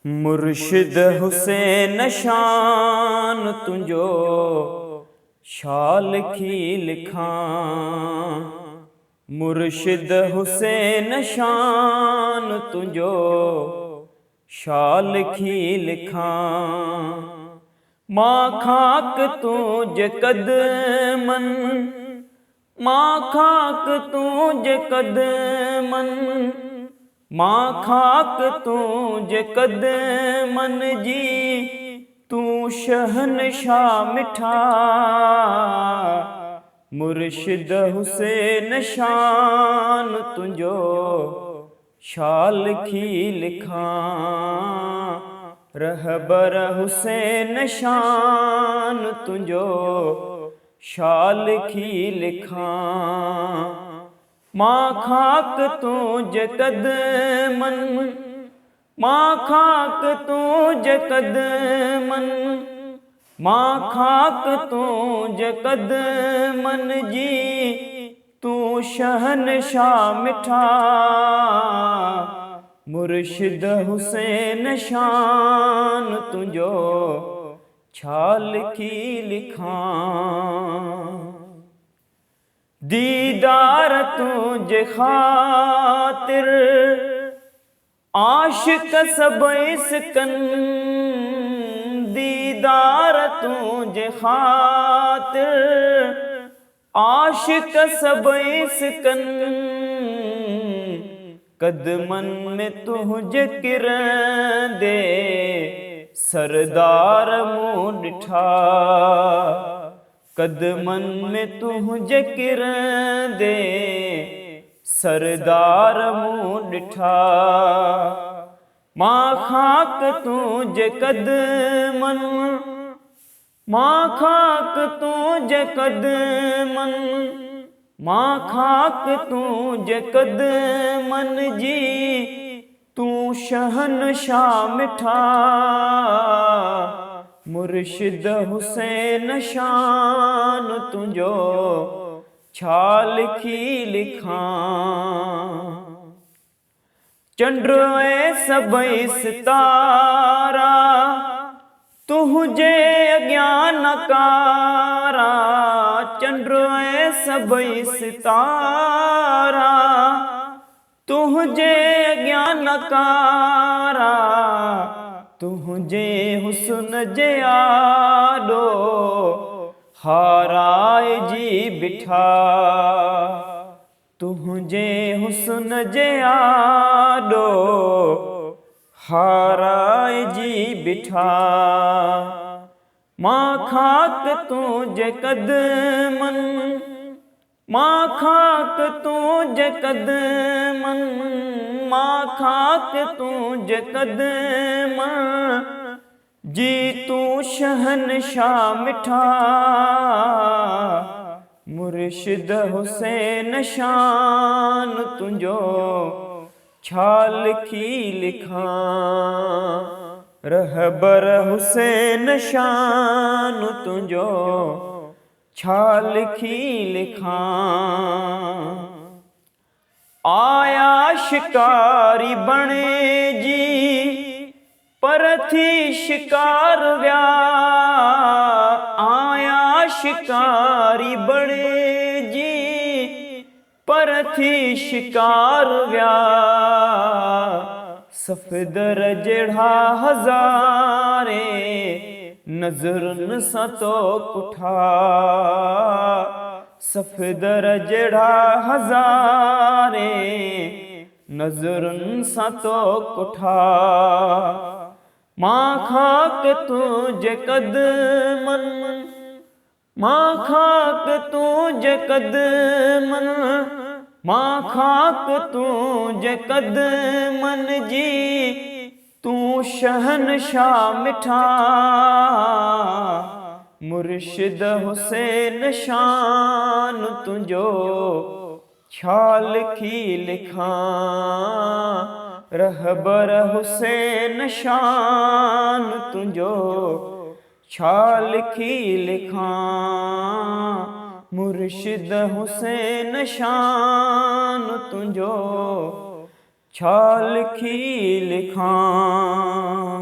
मुर्शिद हुसैन शान तुंजो शाल खी लिखां। मुर्शिद हुसैन शान तुंजो शाल खी लिखां। मां खाक तुझ कदमन, मां खाक तुझ कदमन, मां खाक तुझ कदमन जी। तू शहनशाह मिठा मुर्शिद हुसैन शान तुंजो शाल खी लिखां। रहबर हुसैन शान तुंजो शाल खी लिखां। मां खाक तुझ कदमन, मां खाक तुझ कदमन, मां खाक तुझ कदमन जी। तू शहनशाह मिठा मुर्शिद हुसैन शान तुंजो छाल की लिखां। दीदार तुझ खातिर आशिक सब इसकन, दीदार तुझ खातिर आशिक सब इसकन। कदमन में तुझ किरण दे सरदार मुँह डिठा। कदमन में तुझ किरण दे सरदार मुँह डिठा। मां खाक तुझ कदमन, मां खाक तुझ कदमन, मां खाक तुझ कदमन जी। तू शहनशाह मिठा मुर्शिद हुसैन शान तुंजो छाल खी लिखां। चंड्र सब सितारा तुझे अज्ञान कारा। चंड्र सब सितारा तुझे अज्ञान कारा। तुझे हुस्न जे आडो हाराए जी बिठा। तुझे हुस्न जे आडो हाराए जी बिठा। मां खाक तुझ कदमन, मां खाक तुझ कदमन, मां खाक तुझ कदमन जी। तू शहनशाह मिठा मुर्शिद हुसैन शान तुंजो छाल खी लिखां। रहबर हुसैन शान तुंजो छाल खी लिखां। आया शिकारी बने जी पर थी शिकार व्या। आया शिकारी बने जी पर थी शिकार व्या। सफदर जेड़ा हजारे नजरन सा तो कुठा। सफदर जेड़ा हजारे नजरन सा तो कुठा। मां खाक तुझ कदमन, मां खाक तुझ कदमन, मां खाक तुझ कदमन जी। तू शहनशाह मिठा मुर्शिद हुसैन शान तुंजो छाल खी लिखां। रहबर हुसैन शान तुंजो छाल खी लिखां। मुर्शिद हुसैन शान तुंजो छाल खी लिखां।